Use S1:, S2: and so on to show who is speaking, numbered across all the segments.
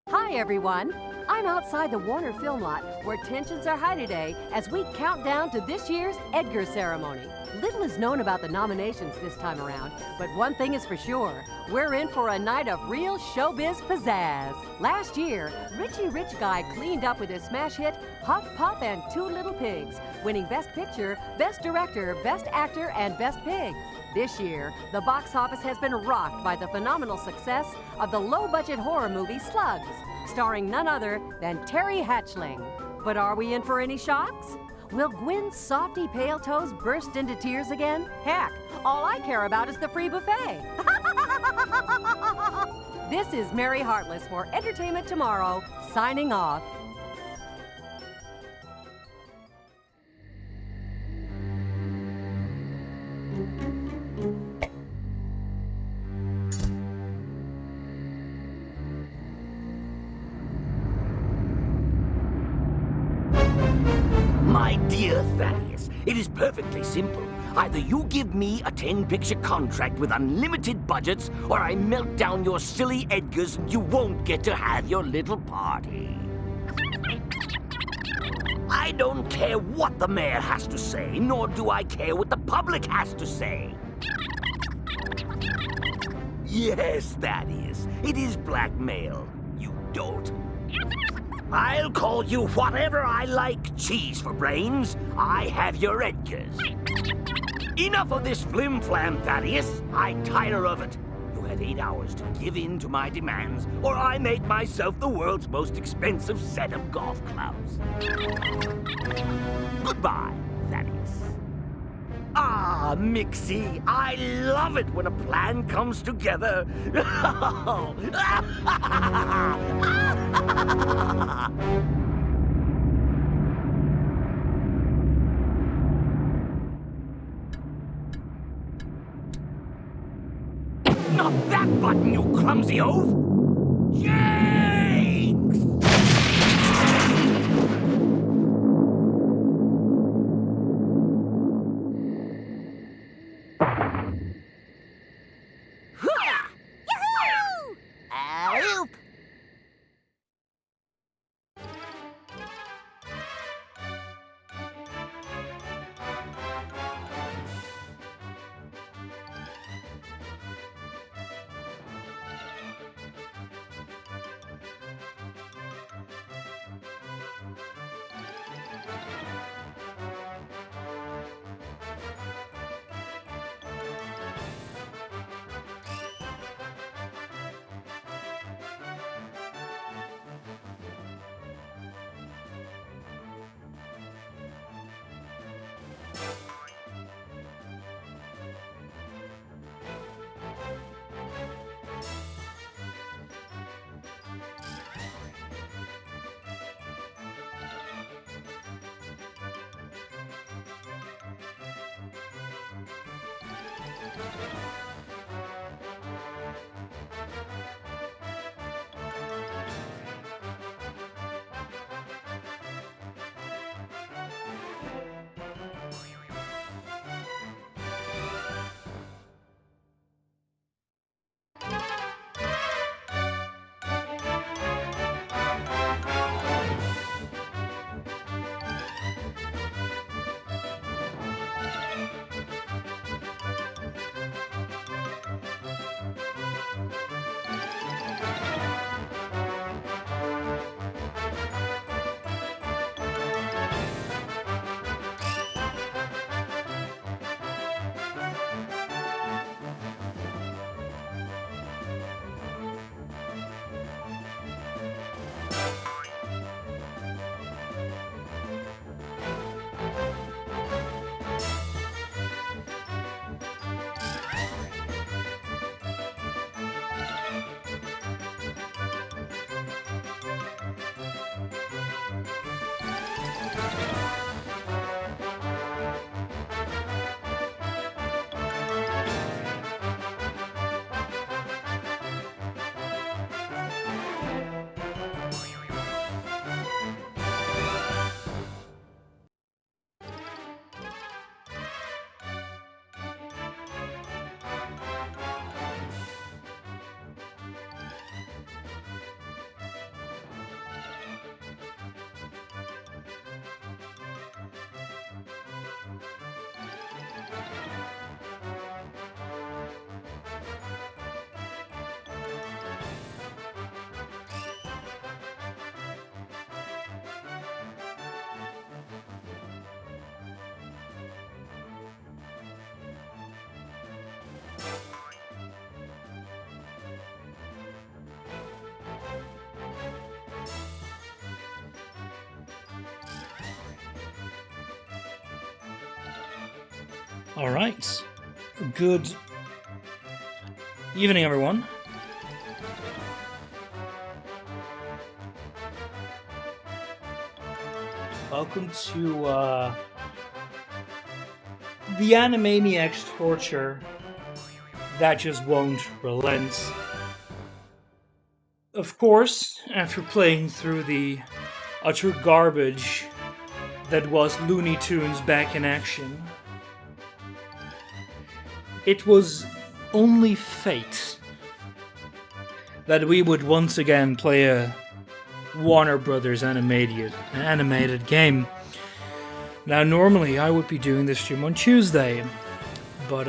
S1: Hi, everyone. I'm outside the Warner Film Lot where tensions are high today as we count down to this year's Edgar ceremony. Little is known about the nominations this time around, but one thing is for sure. We're in for a night of real showbiz pizzazz. Last year, Richie Rich Guy cleaned up with his smash hit Huff Puff and Two Little Pigs, winning Best Picture, Best Director, Best Actor, and Best Pigs. This year, the box office has been rocked by the phenomenal success of the low-budget horror movie Slugs, starring none other than Terry Hatchling. But are we in for any shocks? Will Gwen's softy pale toes burst into tears again? Heck, all I care about is the free buffet. This is Mary Heartless for Entertainment Tomorrow, signing off.
S2: My dear Thaddeus, it is perfectly simple. Either you give me a 10-picture contract with unlimited budgets, or I melt down your silly Edgars and you won't get to have your little party. I don't care what the mayor has to say, nor do I care what the public has to say. Yes, Thaddeus, it is blackmail, you dolt. I'll call you whatever I like, cheese for brains. I have your Edgars. Enough of this flim-flam, Thaddeus. I tire of it. You have 8 hours to give in to my demands, or I make myself the world's most expensive set of golf clubs. Goodbye, Thaddeus. Ah, Mixie, I love it when a plan comes together. Not that button, you clumsy oaf! Jinx!
S3: Yahoo! Alley-oop! All right. Good evening, everyone. Welcome to the Animaniacs torture that just won't relent. Of course, after playing through the utter garbage that was Looney Tunes back in action, it was only fate that we would once again play a Warner Brothers animated game. Now, normally I would be doing this stream on Tuesday, but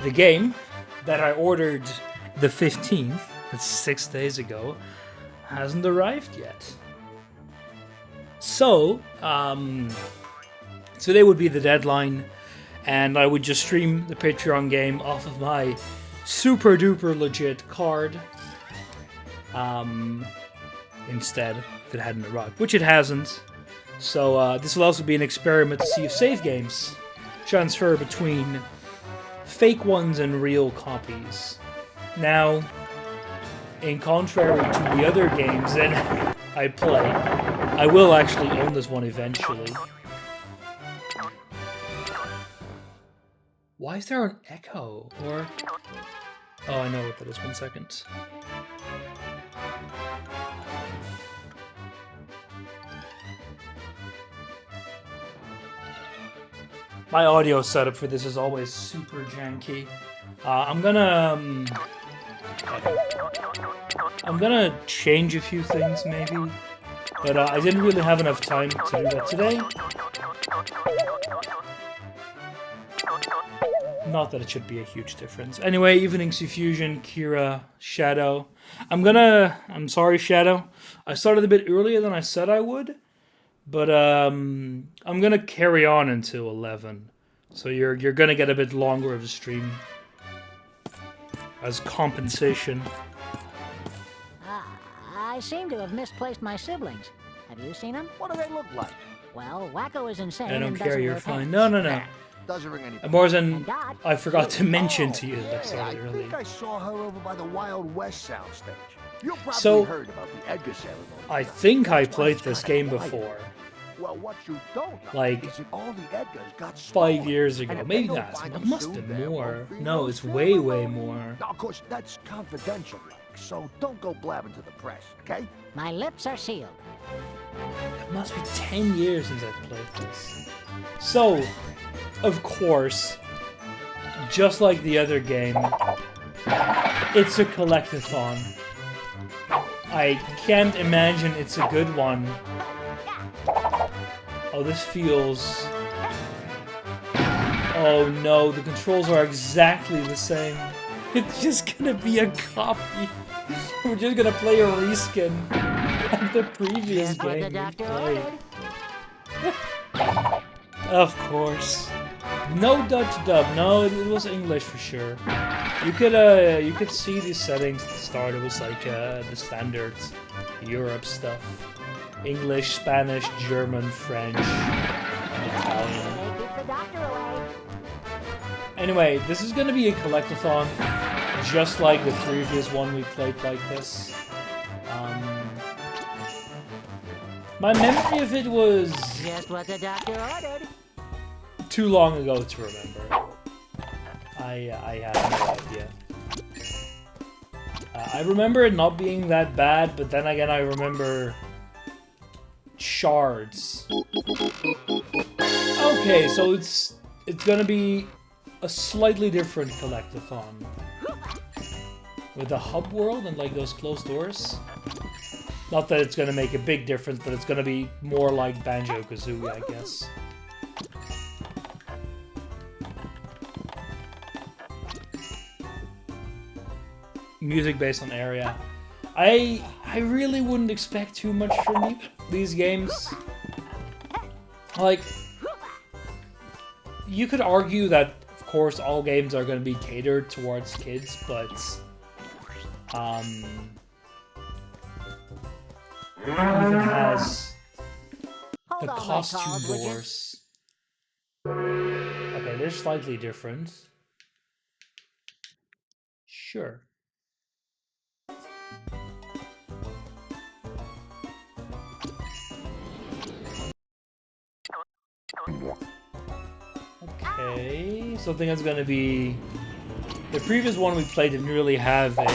S3: the game that I ordered the 15th, that's 6 days ago, hasn't arrived yet. So, today would be the deadline, and I would just stream the Patreon game off of my super duper legit card instead, if it hadn't arrived, which it hasn't. So this will also be an experiment to see if save games transfer between fake ones and real copies. Now, in contrary to the other games that I play, I will actually own this one eventually. Why is there an echo? Or... oh, I know what that is. 1 second. My audio setup for this is always super janky. I'm gonna change a few things maybe, but I didn't really have enough time to do that today. Not that it should be a huge difference. Anyway, Evening Fusion, Kira, Shadow. I'm sorry, Shadow. I started a bit earlier than I said I would, but I'm gonna carry on until 11. So you're gonna get a bit longer of a stream as compensation.
S4: I seem to have misplaced my siblings. Have you seen them?
S5: What do they look like?
S4: Well, Wacko is insane.
S3: I don't
S4: and
S3: care,
S4: doesn't
S3: you're
S4: wear
S3: fine.
S4: pants.
S3: No.
S5: Doesn't ring any bells.
S3: More than
S4: And Dot.
S3: I forgot to mention to you
S5: Yeah,
S3: that I started
S5: I
S3: early.
S5: think I saw her over by the Wild West soundstage. You probably
S3: So,
S5: heard about the Edgar ceremony.
S3: I think I
S5: That's why
S3: played
S5: it's
S3: this
S5: kinda
S3: game
S5: quiet.
S3: before,
S5: Well, what you don't know
S3: like,
S5: is that all the Edgars got
S3: 5
S5: stolen.
S3: years
S5: And
S3: ago.
S5: if
S3: Maybe
S5: they don't
S3: not.
S5: find
S3: It
S5: them
S3: must
S5: soon,
S3: have
S5: there
S3: been more.
S5: won't be
S3: No, it's
S5: ceremony.
S3: way more.
S5: Now, of course, that's confidential, Rex, so don't go blabbing to the press, okay?
S4: My lips are sealed.
S3: It must be 10 years since I've played this. So, of course, just like the other game, it's a collectathon. I can't imagine it's a good one. Oh, this feels... oh no, the controls are exactly the same. It's just gonna be a copy. We're just gonna play a reskin of the previous
S4: Here's what the
S3: game we
S4: doctor
S3: played.
S4: ordered.
S3: Of course. No Dutch dub. No, it was English for sure. You could see these settings at the start. It was like the standard Europe stuff: English, Spanish, German, French, and Italian.
S4: Hey, keep the doctor away.
S3: Anyway, this is gonna be a collectathon, just like the previous one we played like this. My memory of it was
S4: Just what the doctor ordered.
S3: too long ago to remember. I have no idea. I remember it not being that bad, but then again I remember shards. Okay, so it's gonna be a slightly different collectathon. With a hub world and like those closed doors. Not that it's gonna make a big difference, but it's gonna be more like Banjo-Kazooie, I guess. music based on area. I really wouldn't expect too much from these games. Like, you could argue that, of course, all games are going to be catered towards kids, but it even has the costume doors. Okay, they're slightly different. Sure. Okay, so I think that's gonna be... The previous one we played didn't really have an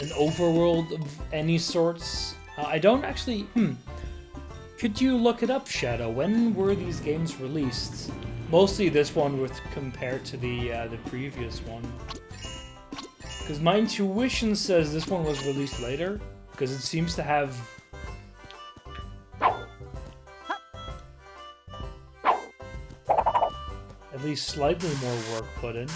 S3: overworld of any sorts. I don't actually... Could you look it up, Shadow? When were these games released? Mostly this one with compared to the previous one. Because my intuition says this one was released later, because it seems to have... at least slightly more work put in.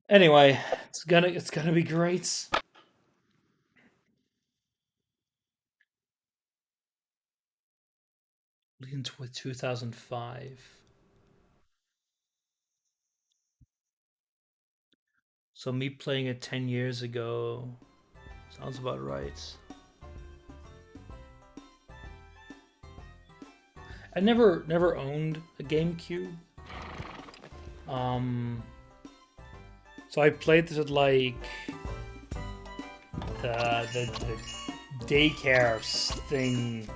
S3: Anyway, it's gonna be great. Into 2005. So me playing it 10 years ago sounds about right. I never owned a GameCube. So I played this at like the daycare thing.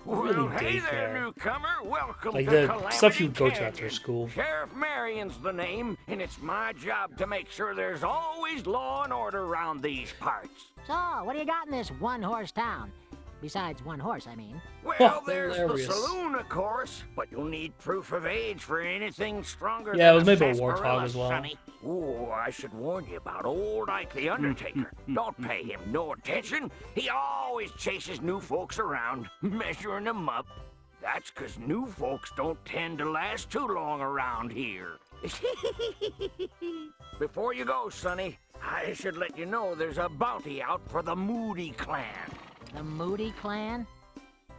S3: Really
S2: Hey there,
S3: daycare.
S2: newcomer. Welcome
S3: Like
S2: to
S3: the
S2: Calamity
S3: stuff you go to
S2: Canyon.
S3: after school.
S2: Sheriff Marion's the name, and it's my job to make sure there's always law and order around these parts.
S4: So, what do you got in this one-horse town? Besides one horse, I mean.
S2: Well, there's
S3: hilarious.
S2: the saloon, of course, but you'll need proof of age for anything stronger
S3: Yeah, it
S2: than
S3: was made by
S2: a
S3: Warthog
S2: sarsaparilla,
S3: as well.
S2: Sonny. Ooh, I should warn you about old Ike the Undertaker. Don't pay him no attention. He always chases new folks around, measuring them up. That's 'cause new folks don't tend to last too long around here. Before you go, Sonny, I should let you know there's a bounty out for the Moody clan.
S4: The Moody clan?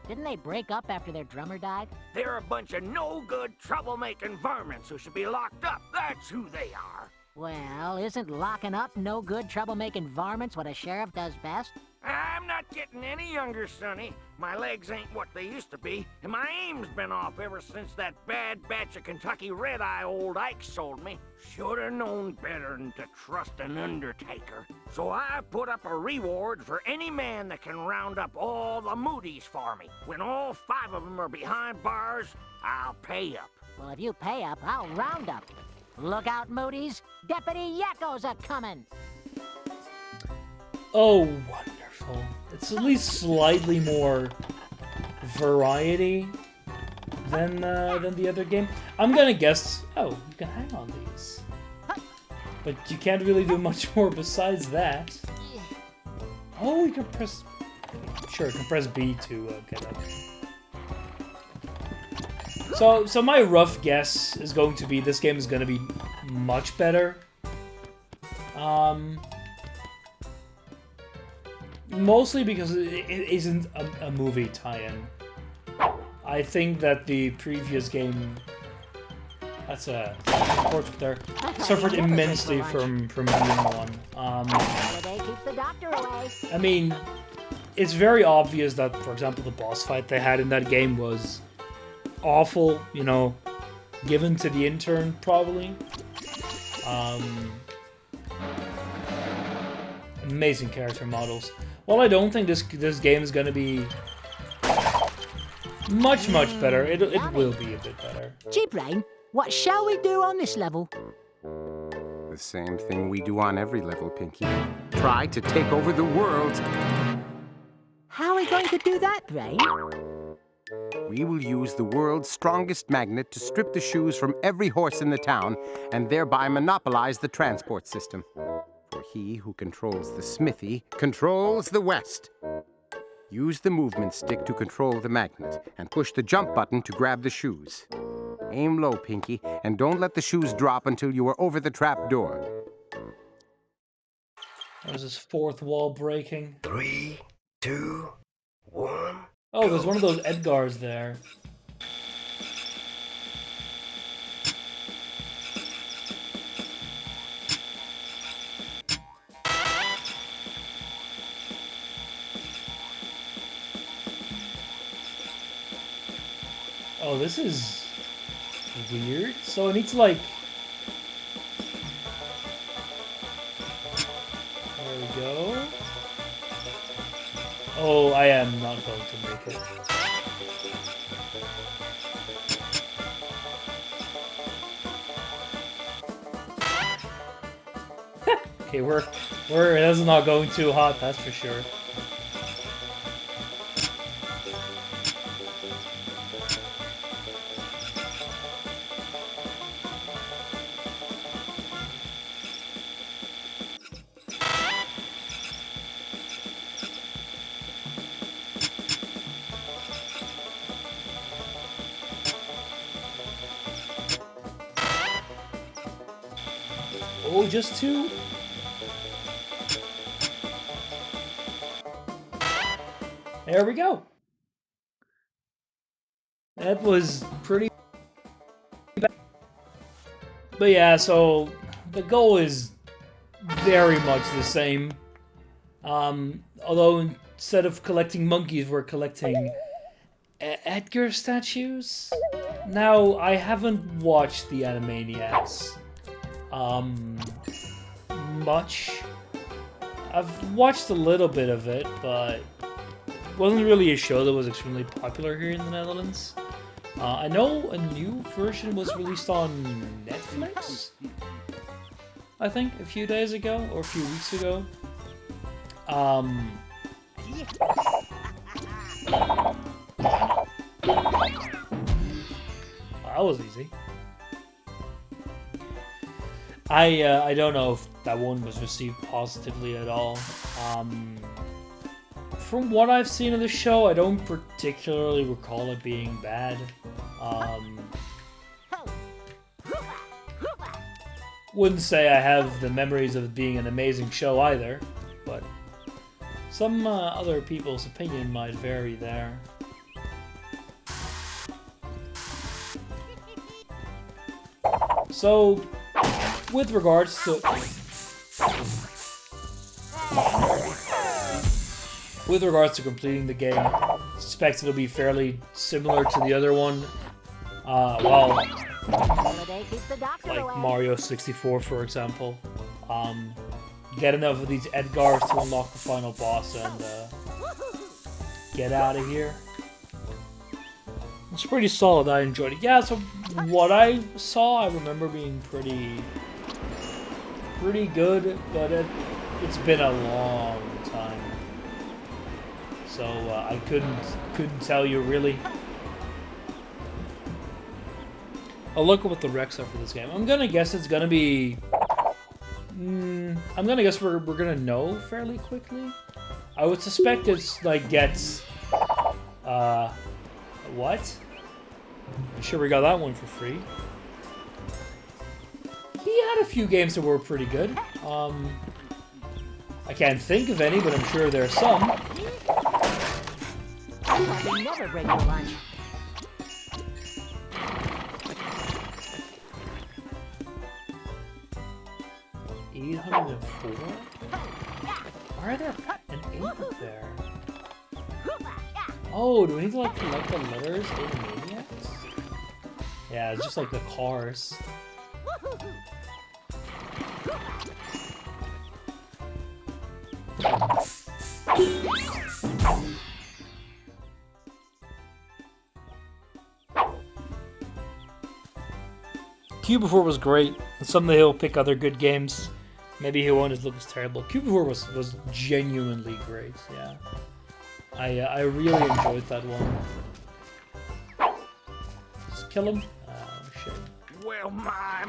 S4: Didn't they break up after their drummer died?
S2: They're a bunch of no-good, troublemaking varmints who should be locked up. That's who they are.
S4: Well, isn't locking up no good troublemaking varmints what a sheriff does best?
S2: I'm not getting any younger, Sonny. My legs ain't what they used to be, and my aim's been off ever since that bad batch of Kentucky Red-Eye old Ike sold me. Should've known better than to trust an undertaker. So I put up a reward for any man that can round up all the Moodies for me. When all 5 of them are behind bars, I'll pay up.
S4: Well, if you pay up, I'll round up. Look out, Moody's. Deputy Yakko's a-coming.
S3: Oh, wonderful. It's at least slightly more variety than the other game. I'm gonna guess... Oh, you can hang on these. But you can't really do much more besides that. Oh, you can press... Sure, you can press B to get up. So my rough guess is going to be this game is going to be much better. Mostly because it isn't a movie tie-in. I think that the previous game, that's a portrait there, suffered immensely from being one.
S4: Holiday keeps the doctor away.
S3: I mean, it's very obvious that, for example, the boss fight they had in that game was awful, you know, given to the intern, probably. Amazing character models. Well, I don't think this game is gonna be much better. It will be a bit better.
S4: G-Brain, what shall we do on this level?
S6: The same thing we do on every level, Pinky. Try to take over the world.
S4: How are we going to do that, Brain?
S6: We will use the world's strongest magnet to strip the shoes from every horse in the town and thereby monopolize the transport system. For he who controls the smithy controls the West. Use the movement stick to control the magnet, and push the jump button to grab the shoes. Aim low, Pinky, and don't let the shoes drop until you are over the trap door.
S3: There's this fourth wall breaking.
S2: 3, 2, 1.
S3: Oh, there's one of those Edgars there. Oh, this is weird. So I need to like... There we go. Oh, I am not going to make it. Okay, this is not going too hot, that's for sure. Oh, just two? There we go. That was pretty bad. But yeah, so the goal is very much the same. Although instead of collecting monkeys, we're collecting Edgar statues. Now, I haven't watched the Animaniacs much. I've watched a little bit of it, but it wasn't really a show that was extremely popular here in the Netherlands. I know a new version was released on Netflix, I think, a few days ago, or a few weeks ago. That was easy. I don't know if that one was received positively at all. From what I've seen of the show, I don't particularly recall it being bad. Wouldn't say I have the memories of it being an amazing show either, but some other people's opinion might vary there. So, with regards to completing the game, I suspect it'll be fairly similar to the other one. Well, like Mario 64, for example. Get enough of these Edgars to unlock the final boss and get out of here. It's pretty solid. I enjoyed it. Yeah, so what I saw, I remember being pretty good, but it's been a long time, so I couldn't tell you really. I'll look at what the recs are for this game. I'm gonna guess it's gonna be. I'm gonna guess we're gonna know fairly quickly. I would suspect it's like gets. What? I'm sure we got that one for free. He had a few games that were pretty good. I can't think of any, but I'm sure there are some.
S4: They never break your lunch.
S3: $804? Why are there an 8 up there? Oh, do we need to like collect the letters in Animaniacs? Yeah, it's just like the cars. Q4 was great. Someday he'll pick other good games. Maybe he won't look as terrible. Q4 was genuinely great, yeah. I really enjoyed that one. Just kill him? Oh, shit.
S2: Well, my.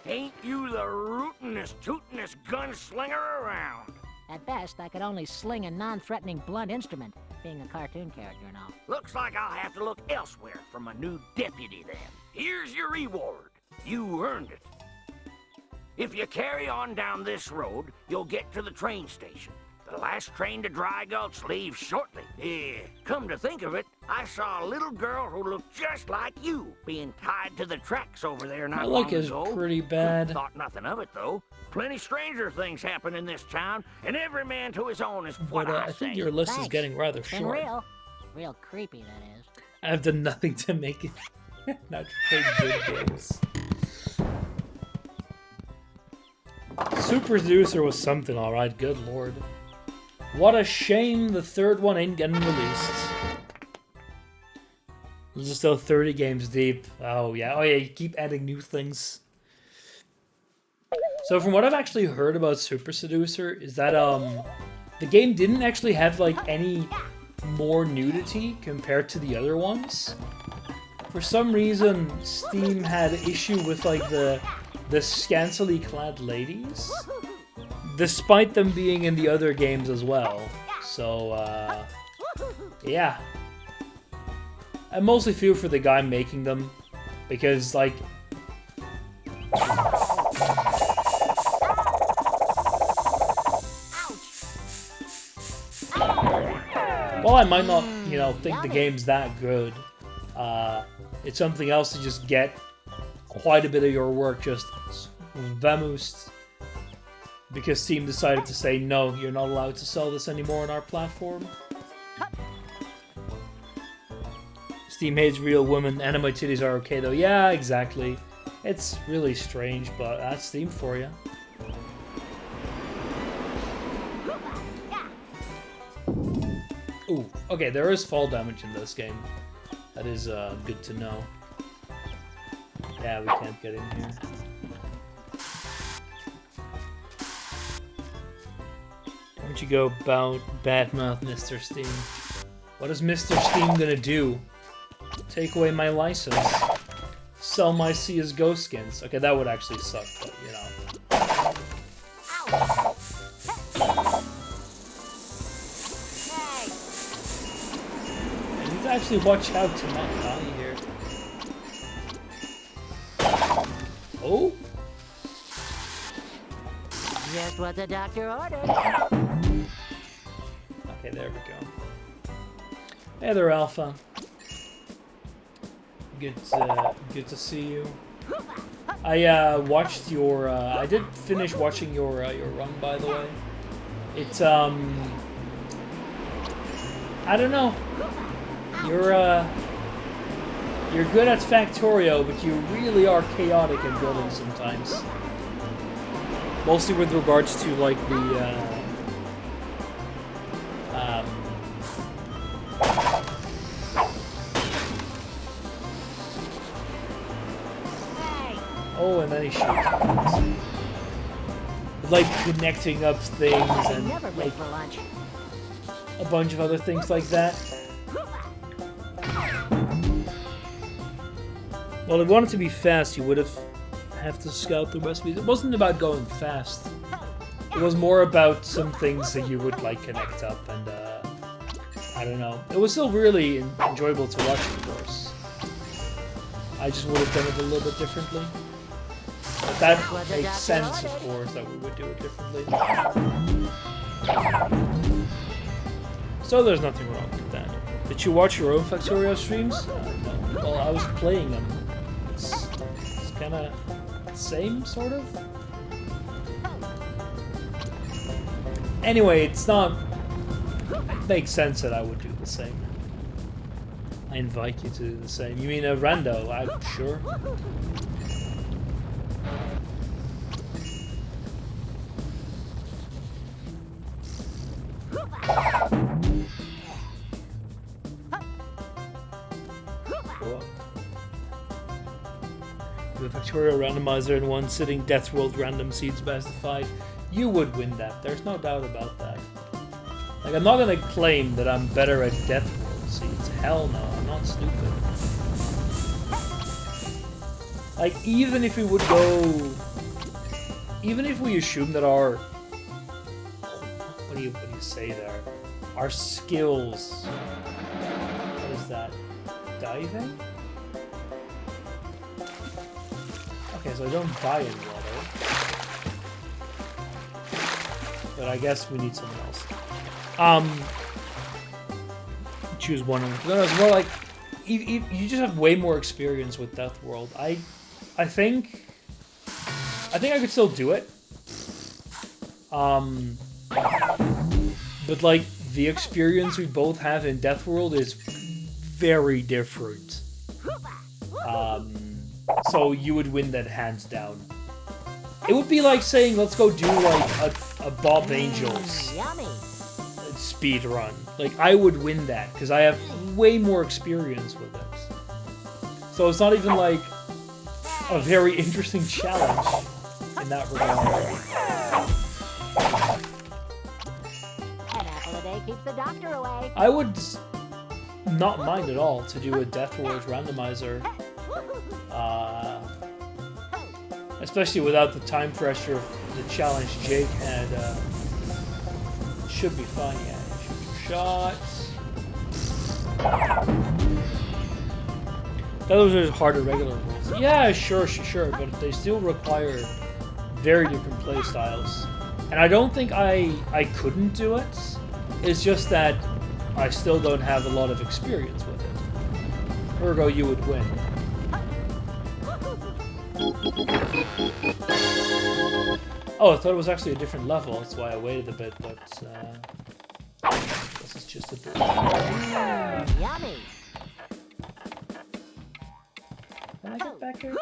S2: Ain't you the rootin'est, tootin'est gunslinger around?
S4: At best, I could only sling a non-threatening blunt instrument. being a cartoon character and all.
S2: Looks like I'll have to look elsewhere for my new deputy then. Here's your reward. You earned it. If you carry on down this road, you'll get to the train station. The last train to Dry Gulch leaves shortly. Come to think of it, I saw a little girl who looked just like you being tied to the tracks over there not long
S3: luck is
S2: ago.
S3: pretty bad.
S2: Thought nothing of it, though. Plenty stranger things happen in this town, and every man to his own is what
S3: But
S2: I
S3: I think
S2: say.
S3: your list is
S4: Thanks.
S3: getting rather
S4: And
S3: short.
S4: real creepy, that is.
S3: I've done nothing to make it not play good games. Super Seducer was something, alright, good lord. What a shame the third one ain't getting released. This is still 30 games deep. Oh yeah, you keep adding new things. So from what I've actually heard about Super Seducer is that the game didn't actually have like any more nudity compared to the other ones. For some reason, Steam had issue with like the scantily clad ladies, despite them being in the other games as well. So yeah, I mostly feel for the guy making them because like. Well, I might not, think the game's that good. It's something else to just get quite a bit of your work just vamoosed because Steam decided to say, no, you're not allowed to sell this anymore on our platform. Steam hates real women, anime titties are okay though. Yeah, exactly. It's really strange, but that's Steam for you. Ooh, okay, there is fall damage in this game. That is good to know. Yeah, we can't get in here. Don't you go about badmouth Mr. Steam. What is Mr. Steam gonna do? Take away my license? Sell my CSGO skins? Okay, that would actually suck, but I need to actually watch out to not die here. Oh?
S4: Just what the doctor ordered.
S3: Okay, there we go. Hey there, Alpha. Good to see you. I watched your. I did finish watching your run, by the way. It's I don't know. You're good at Factorio, but you really are chaotic in building sometimes. Mostly with regards to like the oh, and then he shoots. Like connecting up things and
S4: Never
S3: like
S4: late for lunch.
S3: a bunch of other things like that. Well, if you wanted to be fast, you would have to scout the recipes. It wasn't about going fast. It was more about some things that you would like connect up, and I don't know. It was still really enjoyable to watch, of course. I just would have done it a little bit differently. But that makes sense, of course, that we would do it differently. So there's nothing wrong with that. Did you watch your own Factorio streams? No. Well, I was playing them. It's kind of the same, sort of. Anyway, it's not. It makes sense that I would do the same. I invite you to do the same. You mean a rando? I'm sure. Cool. The Factorio randomizer in one sitting Death World random seeds best of 5. You would win that. There's no doubt about that. Like, I'm not gonna claim that I'm better at Death World seeds. Hell no, I'm not stupid. Like, even if we would go... Even if we assume that our... What do you say there? our skills. What is that? Diving? Okay, so I don't die in water. But I guess we need someone else. Choose one of them. No, it's more like you just have way more experience with Death World. I think I could still do it. But like the experience we both have in Death World is very different. So you would win that hands down. It would be like saying, let's go do like a Bob Angels speed run. Like I would win that because I have way more experience with it. So it's not even like a very interesting challenge in that regard.
S4: An apple a day keeps the doctor away.
S3: I would not mind at all to do a Death World randomizer. Especially without the time pressure of the challenge Jake had. Should be fun, yeah. Shoot your shots. Those are harder regular rules. Yeah, sure, but they still require very different play styles. And I don't think I couldn't do it. It's just that I still don't have a lot of experience with it. Ergo, you would win. Oh, I thought it was actually a different level. That's why I waited a bit, but this is just a bit.
S4: Yummy.
S3: Can I get back here?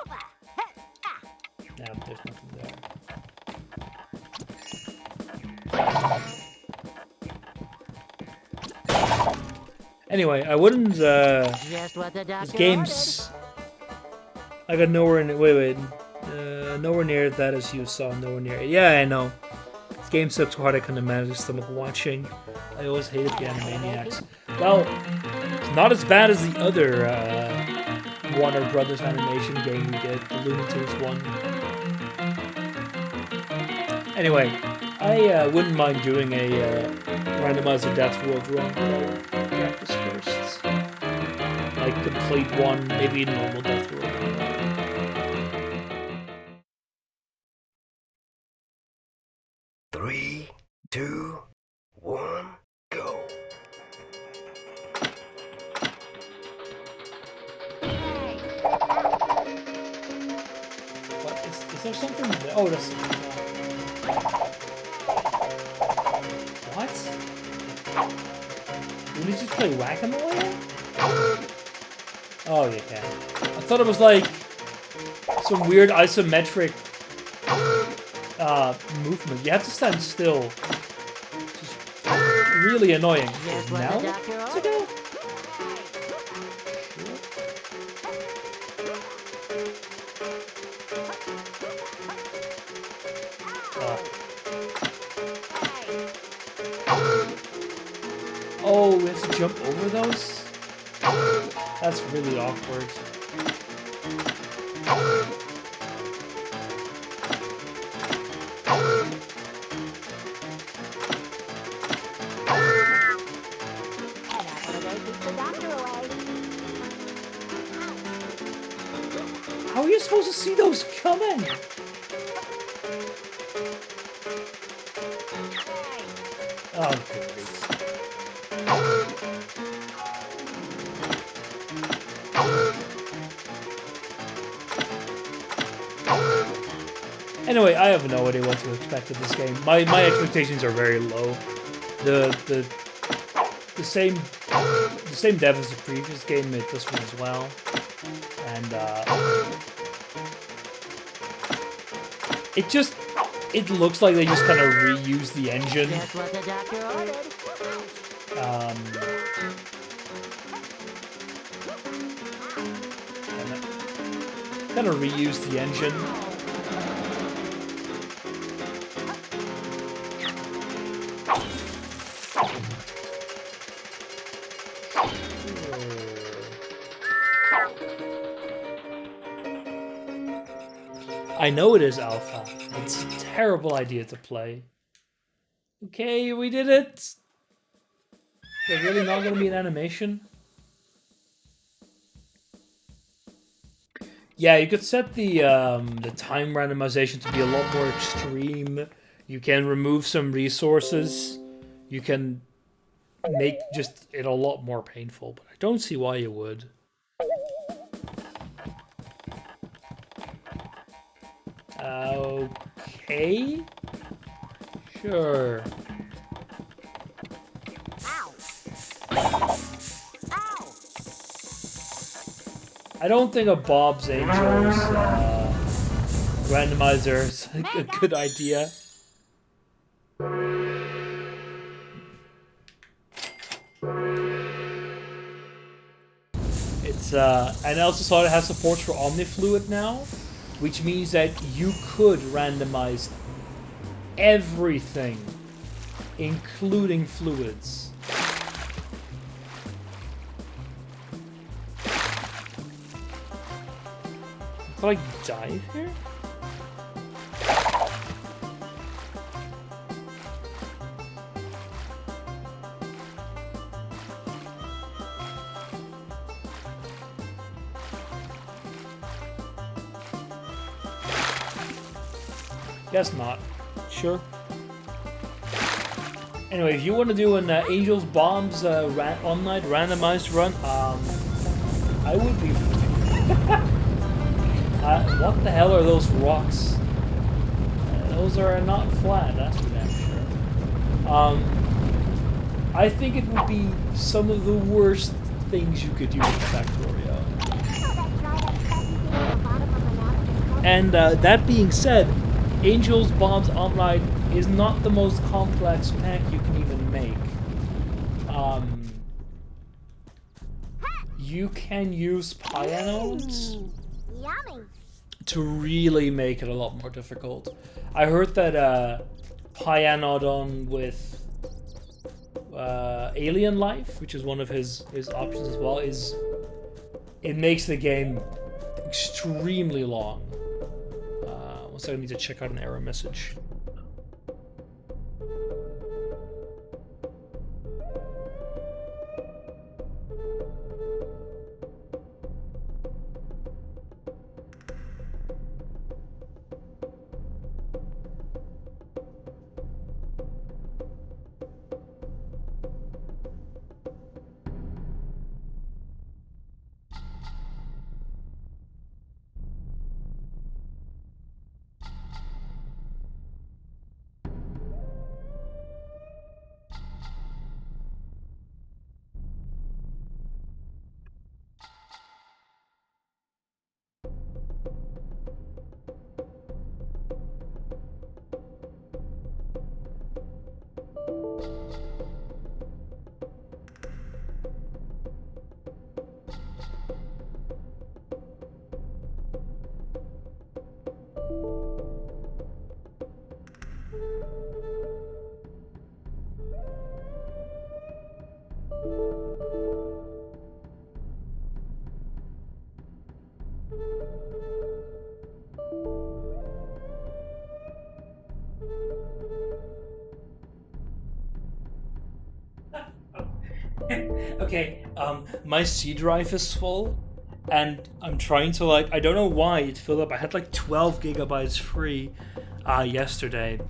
S3: No, there's nothing there. Anyway, I wouldn't.
S4: Just what the doctor
S3: This game's. I got nowhere in it. Wait. Nowhere near that as you saw. Nowhere near it. Yeah, I know. This game sucks so hard I couldn't manage stomach watching. I always hated the Animaniacs. Well, it's not as bad as the other Warner Brothers animation game we did, the Looney Tunes one. Anyway, I wouldn't mind doing a randomizer Death World run, but I'll practice first. Like complete one, maybe normal Death World.
S2: 3, 2, 1, go.
S3: What is there something there? Oh, that's. What? Did you just play whack-a-mole? Oh, you can. I thought it was like some weird isometric movement. You have to stand still. Just really annoying. Now? To go? Oh, we have to jump over those? That's really awkward. How are you supposed to see those coming? Oh, great. Anyway, I have no idea what to expect of this game. My expectations are very low. The same dev as the previous game made this one as well, and it looks like they just kind of reused the engine. Kind of reused the engine. I know it is alpha. It's a terrible idea to play. Okay, we did it. They're really not going to be an animation? Yeah, you could set the time randomization to be a lot more extreme. You can remove some resources. You can make just it a lot more painful, but I don't see why you would. Okay. Sure.
S4: Ow! Ow!
S3: I don't think a Bob's Angels randomizer is a good idea. It's and I also saw it has support for OmniFluid now, which means that you could randomize everything, including fluids. Did I dive here? Guess not. Sure. Anyway, if you want to do an Angels Bombs on-night randomized run, I would be. What the hell are those rocks? Those are not flat, that's for damn sure. I think it would be some of the worst things you could do in Factorio. And that being said, Angels Bombs Online is not the most complex pack you can even make. You can use pianodes to really make it a lot more difficult. I heard that Pianodon with Alien Life, which is one of his options as well, it makes the game extremely long. So I need to check out an error message. Okay, my C drive is full, and I'm trying to I don't know why it filled up. I had like 12 gigabytes free yesterday.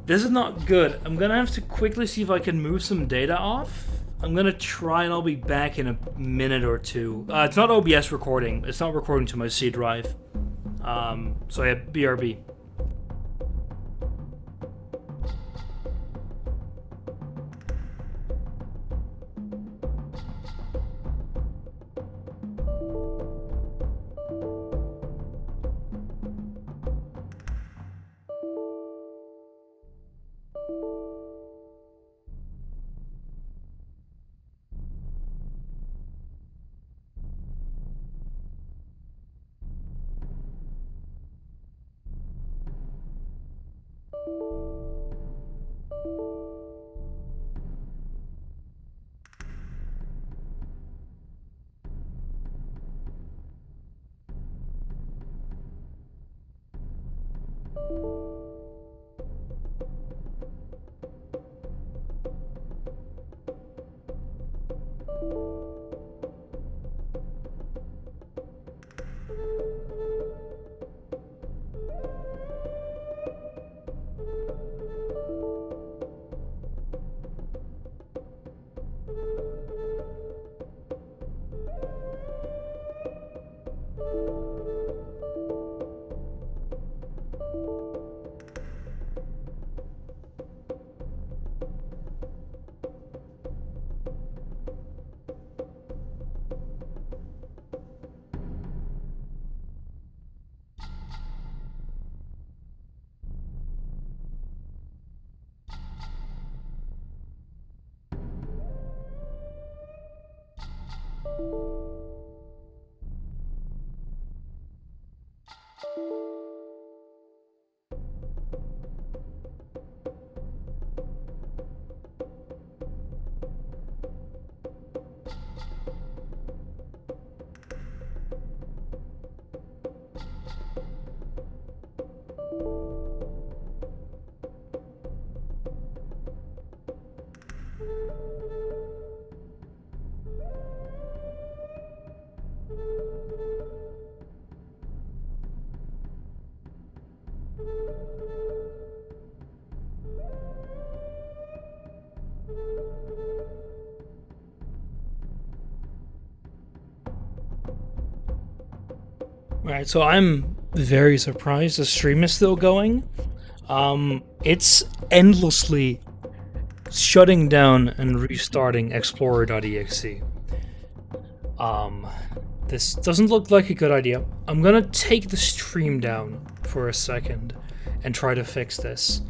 S3: This is not good. I'm gonna have to quickly see if I can move some data off. I'm gonna try and I'll be back in a minute or two. It's not OBS recording. It's not recording to my C drive. So yeah, BRB. Alright, so I'm very surprised the stream is still going. It's endlessly shutting down and restarting Explorer.exe. This doesn't look like a good idea. I'm gonna take the stream down for a second and try to fix this.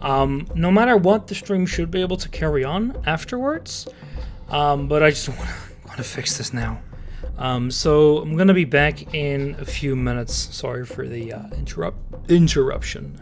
S3: No matter what, the stream should be able to carry on afterwards, but I just want to fix this now. So I'm gonna be back in a few minutes. Sorry for the interruption.